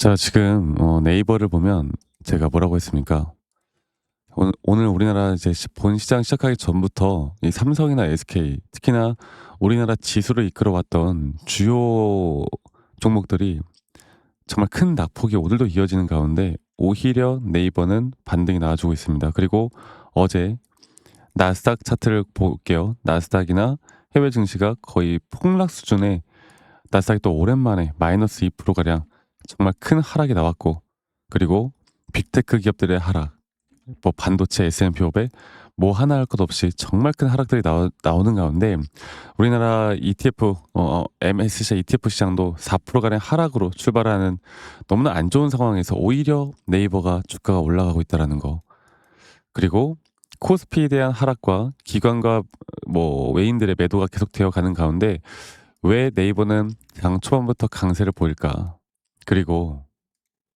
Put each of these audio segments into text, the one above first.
자, 지금 네이버를 보면 제가 뭐라고 했습니까? 오늘 우리나라 이제 본 시장 시작하기 전부터 이 삼성이나 SK, 특히나 우리나라 지수를 이끌어왔던 주요 종목들이 정말 큰 낙폭이 오늘도 이어지는 가운데 오히려 네이버는 반등이 나와주고 있습니다. 그리고 어제 나스닥 차트를 볼게요. 나스닥이나 해외 증시가 거의 폭락 수준의, 나스닥이 또 오랜만에 마이너스 2%가량 정말 큰 하락이 나왔고, 그리고 빅테크 기업들의 하락, 뭐 반도체, S&P 500, 뭐 하나 할 것 없이 정말 큰 하락들이 나오는 가운데 우리나라 ETF, MSCI ETF 시장도 4%가량 하락으로 출발하는 너무나 안 좋은 상황에서 오히려 네이버가 주가가 올라가고 있다는 거. 그리고 코스피에 대한 하락과 기관과 뭐 외인들의 매도가 계속되어 가는 가운데 왜 네이버는 장 초반부터 강세를 보일까? 그리고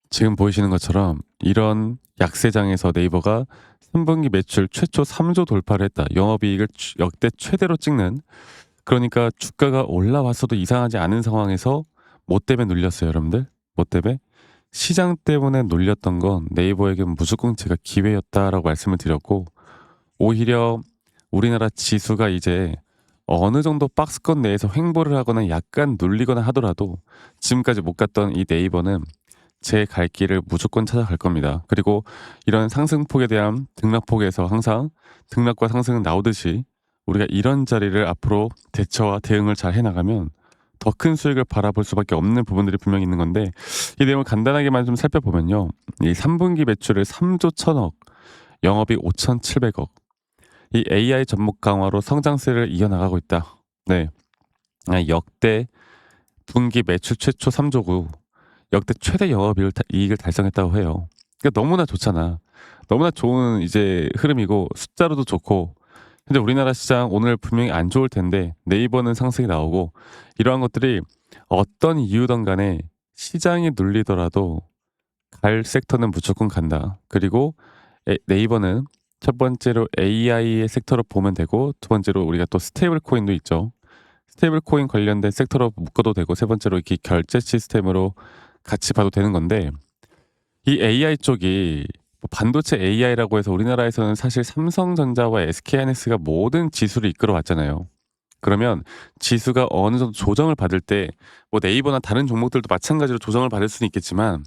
지금 보이시는 것처럼 이런 약세장에서 네이버가 3분기 매출 최초 3조 돌파를 했다. 영업이익을 역대 최대로 찍는, 그러니까 주가가 올라왔어도 이상하지 않은 상황에서 뭐 때문에 눌렸어요, 여러분들? 뭐 때문에? 시장 때문에 눌렸던 건 네이버에게 무조건 제가 기회였다라고 말씀을 드렸고, 오히려 우리나라 지수가 이제 어느 정도 박스권 내에서 횡보를 하거나 약간 눌리거나 하더라도 지금까지 못 갔던 이 네이버는 제 갈 길을 무조건 찾아갈 겁니다. 그리고 이런 상승폭에 대한 등락폭에서 항상 등락과 상승은 나오듯이 우리가 이런 자리를 앞으로 대처와 대응을 잘 해나가면 더 큰 수익을 바라볼 수밖에 없는 부분들이 분명히 있는 건데, 이 내용을 간단하게만 좀 살펴보면요. 이 3분기 매출을 3조 1천억, 영업이 5,700억, 이 AI 접목 강화로 성장세를 이어나가고 있다. 네. 역대 분기 매출 최초 3조고 역대 최대 이익을 달성했다고 해요. 그러니까 너무나 좋잖아. 너무나 좋은 이제 흐름이고 숫자로도 좋고. 근데 우리나라 시장 오늘 분명히 안 좋을 텐데 네이버는 상승이 나오고, 이러한 것들이 어떤 이유든 간에 시장이 눌리더라도 갈 섹터는 무조건 간다. 그리고 네이버는 첫 번째로 AI의 섹터로 보면 되고, 두 번째로 우리가 또 스테이블 코인도 있죠. 스테이블 코인 관련된 섹터로 묶어도 되고, 세 번째로 이렇게 결제 시스템으로 같이 봐도 되는 건데, 이 AI 쪽이 뭐 반도체 AI라고 해서 우리나라에서는 사실 삼성전자와 SK하이닉스가 모든 지수를 이끌어 왔잖아요. 그러면 지수가 어느 정도 조정을 받을 때 뭐 네이버나 다른 종목들도 마찬가지로 조정을 받을 수는 있겠지만,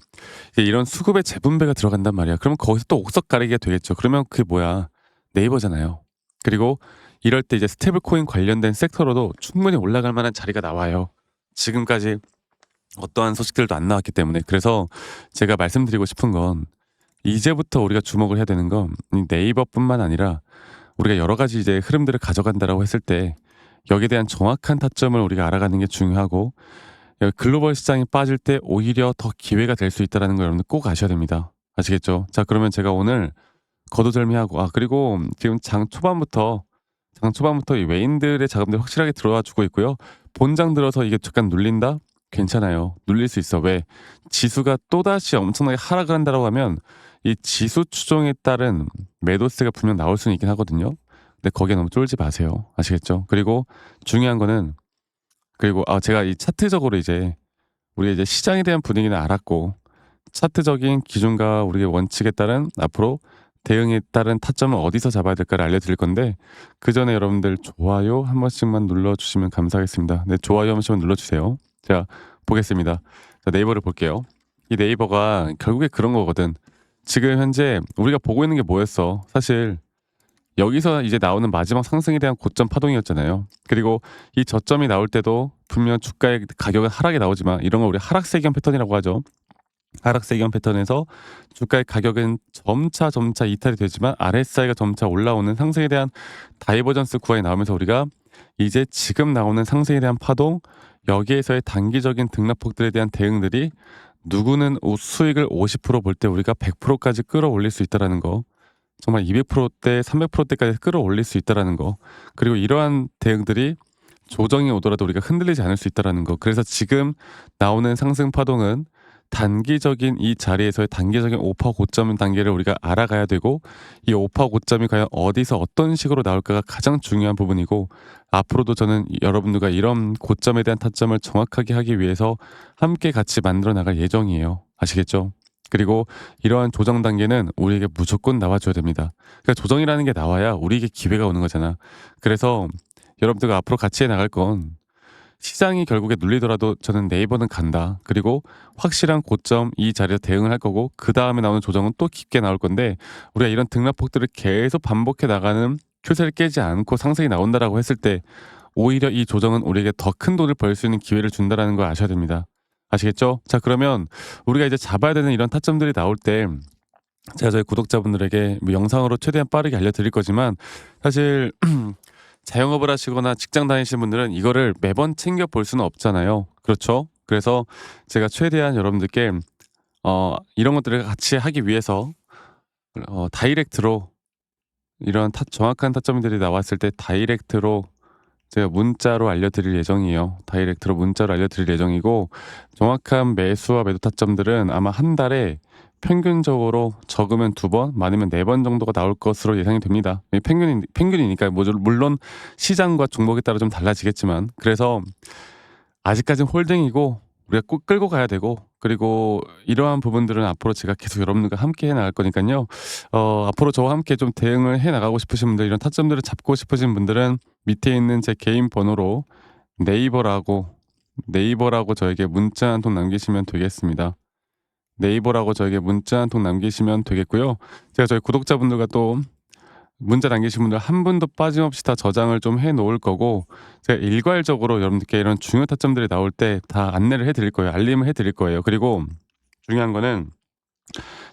이제 이런 수급의 재분배가 들어간단 말이야. 그러면 거기서 또 옥석 가리기가 되겠죠. 그러면 그게 뭐야? 네이버잖아요. 그리고 이럴 때 이제 스테이블 코인 관련된 섹터로도 충분히 올라갈 만한 자리가 나와요. 지금까지 어떠한 소식들도 안 나왔기 때문에. 그래서 제가 말씀드리고 싶은 건, 이제부터 우리가 주목을 해야 되는 건 이 네이버뿐만 아니라 우리가 여러 가지 이제 흐름들을 가져간다라고 했을 때 여기에 대한 정확한 타점을 우리가 알아가는 게 중요하고, 글로벌 시장이 빠질 때 오히려 더 기회가 될 수 있다는 걸 여러분들 꼭 아셔야 됩니다. 아시겠죠? 자, 그러면 제가 오늘 거두절미하고, 그리고 지금 장 초반부터 이 외인들의 자금들이 확실하게 들어와 주고 있고요. 본장 들어서 이게 잠깐 눌린다? 괜찮아요. 눌릴 수 있어. 왜? 지수가 또다시 엄청나게 하락을 한다고 하면 이 지수 추종에 따른 매도세가 분명 나올 수는 있긴 하거든요. 근데 거기에 너무 쫄지 마세요. 아시겠죠? 그리고 중요한 거는, 그리고 제가 이 차트적으로 이제 우리가 이제 시장에 대한 분위기는 알았고, 차트적인 기준과 우리의 원칙에 따른 앞으로 대응에 따른 타점을 어디서 잡아야 될까를 알려드릴 건데, 그 전에 여러분들 좋아요 한 번씩만 눌러주시면 감사하겠습니다. 네, 좋아요 한 번씩만 눌러주세요. 자, 보겠습니다. 자, 네이버를 볼게요. 이 네이버가 결국에 그런 거거든. 지금 현재 우리가 보고 있는 게 뭐였어? 사실 여기서 이제 나오는 마지막 상승에 대한 고점 파동이었잖아요. 그리고 이 저점이 나올 때도 분명 주가의 가격은 하락이 나오지만 이런 걸 우리 하락세기형 패턴이라고 하죠. 하락세기형 패턴에서 주가의 가격은 점차 이탈이 되지만 RSI가 점차 올라오는 상승에 대한 다이버전스 구간이 나오면서 우리가 이제 지금 나오는 상승에 대한 파동, 여기에서의 단기적인 등락폭들에 대한 대응들이 누구는 수익을 50%볼 때 우리가 100%까지 끌어올릴 수 있다는 거, 정말 200%대, 300%대까지 끌어올릴 수 있다는 거, 그리고 이러한 대응들이 조정이 오더라도 우리가 흔들리지 않을 수 있다는 거. 그래서 지금 나오는 상승 파동은 단기적인 이 자리에서의 단기적인 오파 고점 단계를 우리가 알아가야 되고, 이 오파 고점이 과연 어디서 어떤 식으로 나올까가 가장 중요한 부분이고, 앞으로도 저는 여러분들과 이런 고점에 대한 타점을 정확하게 하기 위해서 함께 같이 만들어 나갈 예정이에요. 아시겠죠? 그리고 이러한 조정 단계는 우리에게 무조건 나와줘야 됩니다. 그러니까 조정이라는 게 나와야 우리에게 기회가 오는 거잖아. 그래서 여러분들과 앞으로 같이 해 나갈 건, 시장이 결국에 눌리더라도 저는 네이버는 간다. 그리고 확실한 고점 이 자리에서 대응을 할 거고, 그다음에 나오는 조정은 또 깊게 나올 건데, 우리가 이런 등락폭들을 계속 반복해 나가는 추세를 깨지 않고 상승이 나온다라고 했을 때, 오히려 이 조정은 우리에게 더 큰 돈을 벌 수 있는 기회를 준다라는 걸 아셔야 됩니다. 아시겠죠? 자, 그러면 우리가 이제 잡아야 되는 이런 타점들이 나올 때, 제가 저희 구독자분들에게 뭐 영상으로 최대한 빠르게 알려드릴 거지만, 사실 자영업을 하시거나 직장 다니시는 분들은 이거를 매번 챙겨 볼 수는 없잖아요. 그렇죠? 그래서 제가 최대한 여러분들께 이런 것들을 같이 하기 위해서 다이렉트로, 이런 정확한 타점들이 나왔을 때 다이렉트로 제가 문자로 알려드릴 예정이에요. 다이렉트로 문자로 알려드릴 예정이고, 정확한 매수와 매도 타점들은 아마 한 달에 평균적으로 적으면 2번, 많으면 4번 정도가 나올 것으로 예상이 됩니다. 평균이니까 뭐 물론 시장과 종목에 따라 좀 달라지겠지만, 그래서 아직까지는 홀딩이고 우리가 꼭 끌고 가야 되고, 그리고 이러한 부분들은 앞으로 제가 계속 여러분들과 함께 해 나갈 거니까요. 앞으로 저와 함께 좀 대응을 해 나가고 싶으신 분들, 이런 타점들을 잡고 싶으신 분들은 밑에 있는 제 개인 번호로 네이버라고 저에게 문자 한 통 남기시면 되겠습니다. 네이버라고 저에게 문자 한 통 남기시면 되겠고요. 제가 저희 구독자분들과 또 문자 남기신 분들 한 분도 빠짐없이 다 저장을 좀 해 놓을 거고, 제가 일괄적으로 여러분들께 이런 중요 타점들이 나올 때 다 안내를 해 드릴 거예요. 알림을 해 드릴 거예요. 그리고 중요한 거는,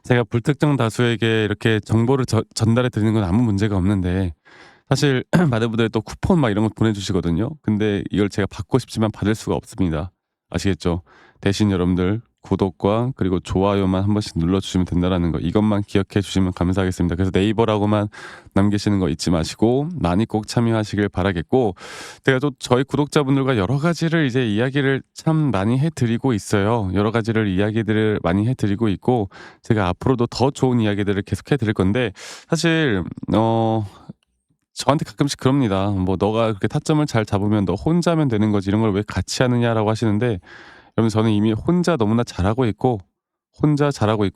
제가 불특정 다수에게 이렇게 정보를 전달해 드리는 건 아무 문제가 없는데, 사실 많은 분들이 또 쿠폰 막 이런 거 보내주시거든요. 근데 이걸 제가 받고 싶지만 받을 수가 없습니다. 아시겠죠? 대신 여러분들 구독과 그리고 좋아요만 한 번씩 눌러주시면 된다라는 거, 이것만 기억해 주시면 감사하겠습니다. 그래서 네이버라고만 남기시는 거 잊지 마시고 많이 꼭 참여하시길 바라겠고, 제가 또 저희 구독자분들과 여러 가지를 이제 이야기를 참 많이 해드리고 있어요. 여러 가지를 이야기들을 많이 해드리고 있고, 제가 앞으로도 더 좋은 이야기들을 계속 해드릴 건데, 사실 저한테 가끔씩 그럽니다. 뭐 "너가 그렇게 타점을 잘 잡으면 너 혼자 하면 되는 거지. 이런 걸 왜 같이 하느냐."라고 하시는데, 여러분 저는 이미 혼자 너무나 잘하고 있고,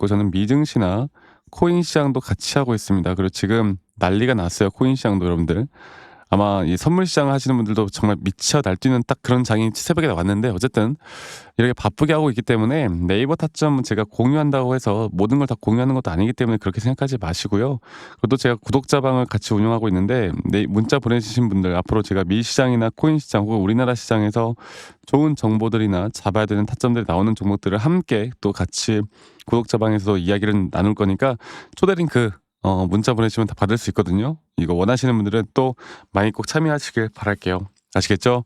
저는 미증시나 코인 시장도 같이 하고 있습니다. 그리고 지금 난리가 났어요, 코인 시장도 여러분들. 아마 이 선물 시장 하시는 분들도 정말 미쳐 날뛰는 딱 그런 장이 새벽에 왔는데, 어쨌든 이렇게 바쁘게 하고 있기 때문에 네이버 타점은 제가 공유한다고 해서 모든 걸 다 공유하는 것도 아니기 때문에 그렇게 생각하지 마시고요. 그리고 또 제가 구독자방을 같이 운영하고 있는데, 문자 보내주신 분들, 앞으로 제가 미 시장이나 코인 시장 혹은 우리나라 시장에서 좋은 정보들이나 잡아야 되는 타점들이 나오는 종목들을 함께 또 같이 구독자방에서 이야기를 나눌 거니까, 초대 링크 문자 보내시면 다 받을 수 있거든요. 이거 원하시는 분들은 또 많이 꼭 참여하시길 바랄게요. 아시겠죠?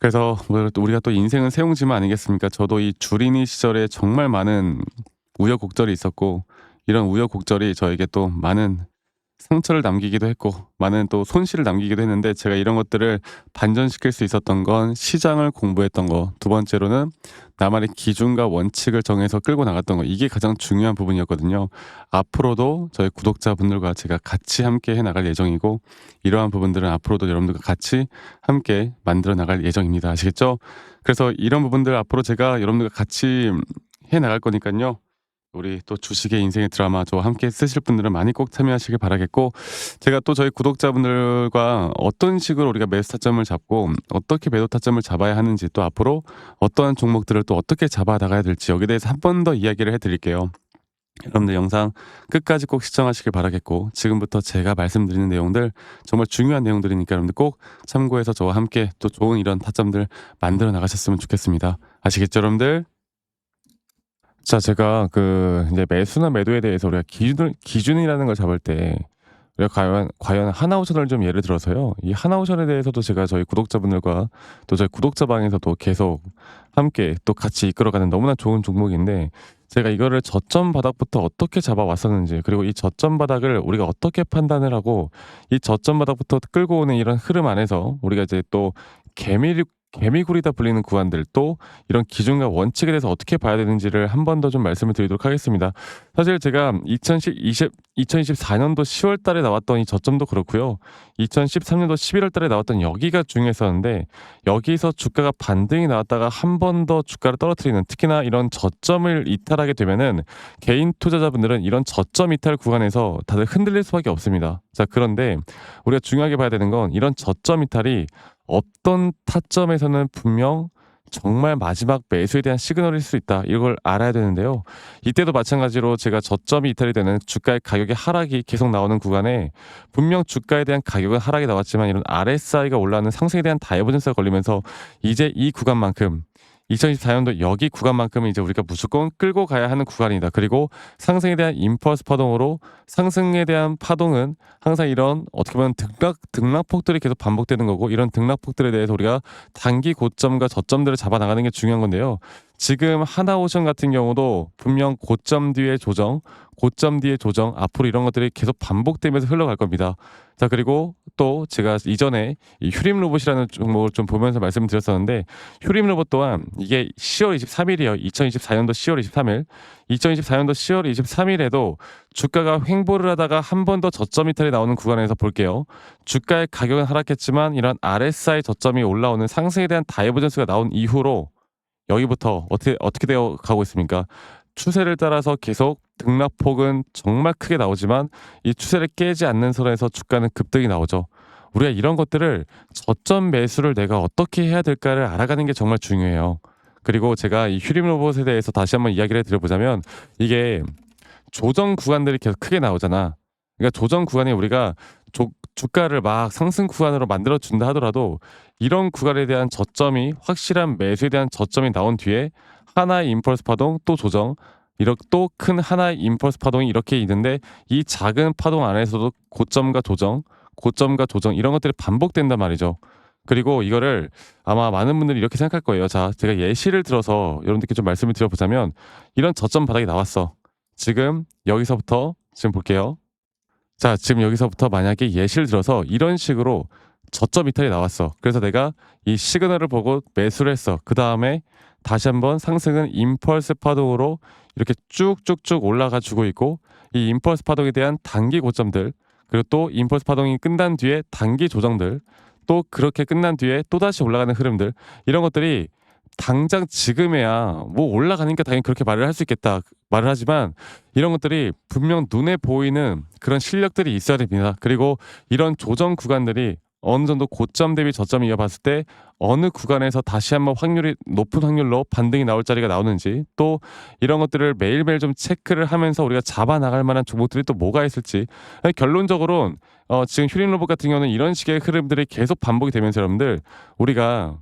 그래서 뭐 또 우리가 또 인생은 세옹지마 아니겠습니까? 저도 이 주린이 시절에 정말 많은 우여곡절이 있었고, 이런 우여곡절이 저에게 또 많은 상처를 남기기도 했고, 많은 또 손실을 남기기도 했는데, 제가 이런 것들을 반전시킬 수 있었던 건 시장을 공부했던 거, 두 번째로는 나만의 기준과 원칙을 정해서 끌고 나갔던 거, 이게 가장 중요한 부분이었거든요. 앞으로도 저희 구독자분들과 제가 같이 함께 해 나갈 예정이고, 이러한 부분들은 앞으로도 여러분들과 같이 함께 만들어 나갈 예정입니다. 아시겠죠? 그래서 이런 부분들 앞으로 제가 여러분들과 같이 해 나갈 거니까요. 우리 또 주식의 인생의 드라마 저와 함께 쓰실 분들은 많이 꼭 참여하시길 바라겠고, 제가 또 저희 구독자분들과 어떤 식으로 우리가 매수 타점을 잡고 어떻게 매도 타점을 잡아야 하는지, 또 앞으로 어떠한 종목들을 또 어떻게 잡아 나가야 될지, 여기에 대해서 한 번 더 이야기를 해드릴게요. 여러분들 영상 끝까지 꼭 시청하시길 바라겠고, 지금부터 제가 말씀드리는 내용들 정말 중요한 내용들이니까 여러분들 꼭 참고해서 저와 함께 또 좋은 이런 타점들 만들어 나가셨으면 좋겠습니다. 아시겠죠 여러분들? 자, 제가 이제 매수나 매도에 대해서 우리가 기준이라는 걸 잡을 때, 우리가 과연 하나오션을 좀 예를 들어서요. 이 하나오션에 대해서도 제가 저희 구독자분들과 또 저희 구독자방에서도 계속 함께 또 같이 이끌어가는 너무나 좋은 종목인데, 제가 이거를 저점 바닥부터 어떻게 잡아왔었는지, 그리고 이 저점 바닥을 우리가 어떻게 판단을 하고, 이 저점 바닥부터 끌고 오는 이런 흐름 안에서 우리가 이제 또 개미굴이다 불리는 구간들 또 이런 기준과 원칙에 대해서 어떻게 봐야 되는지를 한 번 더 좀 말씀을 드리도록 하겠습니다. 사실 제가 2024년도 10월 달에 나왔던 이 저점도 그렇고요. 2013년도 11월 달에 나왔던 여기가 중요했었는데 여기서 주가가 반등이 나왔다가 한 번 더 주가를 떨어뜨리는 특히나 이런 저점을 이탈하게 되면은 개인 투자자분들은 이런 저점 이탈 구간에서 다들 흔들릴 수밖에 없습니다. 자, 그런데 우리가 중요하게 봐야 되는 건 이런 저점 이탈이 어떤 타점에서는 분명 정말 마지막 매수에 대한 시그널일 수 있다. 이걸 알아야 되는데요. 이때도 마찬가지로 제가 저점이 이탈이 되는 주가의 가격의 하락이 계속 나오는 구간에 분명 주가에 대한 가격은 하락이 나왔지만 이런 RSI가 올라가는 상승에 대한 다이버전스가 걸리면서 이제 이 구간만큼 2024년도 여기 구간만큼은 이제 우리가 무조건 끌고 가야 하는 구간이다. 그리고 상승에 대한 임펄스 파동으로 상승에 대한 파동은 항상 이런 어떻게 보면 등락폭들이 계속 반복되는 거고 이런 등락폭들에 대해서 우리가 단기 고점과 저점들을 잡아 나가는 게 중요한 건데요. 지금 하나오션 같은 경우도 분명 고점 뒤에 조정, 고점 뒤에 조정 앞으로 이런 것들이 계속 반복되면서 흘러갈 겁니다. 자, 그리고 또 제가 이전에 이 휴림 로봇이라는 종목을 좀 보면서 말씀을 드렸었는데 휴림 로봇 또한 이게 10월 23일이에요. 2024년도 10월 23일. 2024년도 10월 23일에도 주가가 횡보를 하다가 한 번 더 저점 이탈이 나오는 구간에서 볼게요. 주가의 가격은 하락했지만 이런 RSI 저점이 올라오는 상승에 대한 다이버전스가 나온 이후로 여기부터 어떻게 되어 가고 있습니까? 추세를 따라서 계속 등락폭은 정말 크게 나오지만 이 추세를 깨지 않는 선에서 주가는 급등이 나오죠. 우리가 이런 것들을 저점 매수를 내가 어떻게 해야 될까를 알아가는 게 정말 중요해요. 그리고 제가 이 휴림 로봇에 대해서 다시 한번 이야기를 드려보자면 이게 조정 구간들이 계속 크게 나오잖아. 그러니까 조정 구간에 우리가 주가를 막 상승 구간으로 만들어 준다 하더라도 이런 구간에 대한 저점이 확실한 매수에 대한 저점이 나온 뒤에 하나의 임펄스 파동 또 조정 이렇게 또 큰 하나의 임펄스 파동이 이렇게 있는데 이 작은 파동 안에서도 고점과 조정 고점과 조정 이런 것들이 반복된단 말이죠. 그리고 이거를 아마 많은 분들이 이렇게 생각할 거예요. 자, 제가 예시를 들어서 여러분들께 좀 말씀을 드려보자면 이런 저점 바닥이 나왔어. 지금 여기서부터 지금 볼게요. 자, 지금 여기서부터 만약에 예시를 들어서 이런 식으로 저점 이탈이 나왔어. 그래서 내가 이 시그널을 보고 매수를 했어. 그 다음에 다시 한번 상승은 임펄스 파동으로 이렇게 쭉쭉쭉 올라가 주고 있고 이 임펄스 파동에 대한 단기 고점들 그리고 또 임펄스 파동이 끝난 뒤에 단기 조정들 또 그렇게 끝난 뒤에 또다시 올라가는 흐름들 이런 것들이 당장 지금에야 뭐 올라가니까 당연히 그렇게 말을 할 수 있겠다 말을 하지만 이런 것들이 분명 눈에 보이는 그런 실력들이 있어야 됩니다. 그리고 이런 조정 구간들이 어느 정도 고점 대비 저점을 이어봤을 때 어느 구간에서 다시 한번 확률이 높은 확률로 반등이 나올 자리가 나오는지 또 이런 것들을 매일매일 좀 체크를 하면서 우리가 잡아 나갈 만한 종목들이 또 뭐가 있을지 결론적으로는 지금 휴림 로봇 같은 경우는 이런 식의 흐름들이 계속 반복이 되면서 여러분들 우리가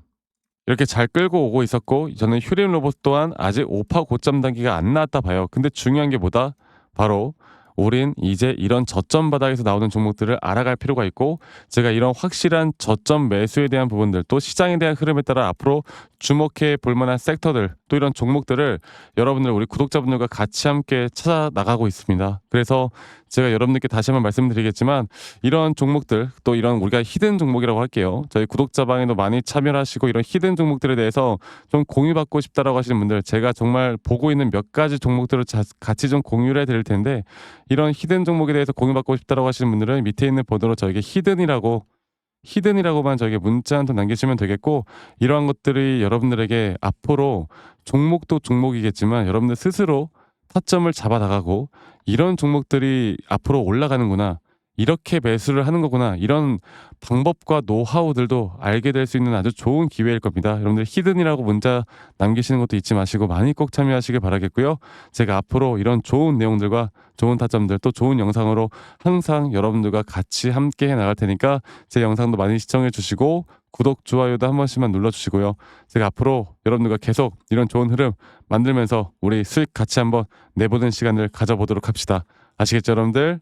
이렇게 잘 끌고 오고 있었고 저는 휴림 로봇 또한 아직 5파 고점 단계가 안 나왔다 봐요. 근데 중요한 게 뭐다? 바로 우린 이제 이런 저점 바닥에서 나오는 종목들을 알아갈 필요가 있고 제가 이런 확실한 저점 매수에 대한 부분들 또 시장에 대한 흐름에 따라 앞으로 주목해 볼 만한 섹터들 또 이런 종목들을 여러분들 우리 구독자분들과 같이 함께 찾아 나가고 있습니다. 그래서 제가 여러분들께 다시 한번 말씀드리겠지만 이런 종목들 또 이런 우리가 히든 종목이라고 할게요. 저희 구독자 방에도 많이 참여를 하시고 이런 히든 종목들에 대해서 좀 공유받고 싶다라고 하시는 분들 제가 정말 보고 있는 몇 가지 종목들을 같이 좀 공유를 해드릴 텐데 이런 히든 종목에 대해서 공유받고 싶다라고 하시는 분들은 밑에 있는 번호로 저에게 히든이라고만 저에게 문자 한 통 남기시면 되겠고 이러한 것들이 여러분들에게 앞으로 종목도 종목이겠지만 여러분들 스스로 타점을 잡아 나가고 이런 종목들이 앞으로 올라가는구나 이렇게 매수를 하는 거구나 이런 방법과 노하우들도 알게 될 수 있는 아주 좋은 기회일 겁니다. 여러분들 히든이라고 문자 남기시는 것도 잊지 마시고 많이 꼭 참여하시길 바라겠고요. 제가 앞으로 이런 좋은 내용들과 좋은 타점들 또 좋은 영상으로 항상 여러분들과 같이 함께 해 나갈 테니까 제 영상도 많이 시청해 주시고 구독, 좋아요도 한 번씩만 눌러주시고요. 제가 앞으로 여러분들과 계속 이런 좋은 흐름 만들면서 우리 수익 같이 한번 내보는 시간을 가져보도록 합시다. 아시겠죠 여러분들?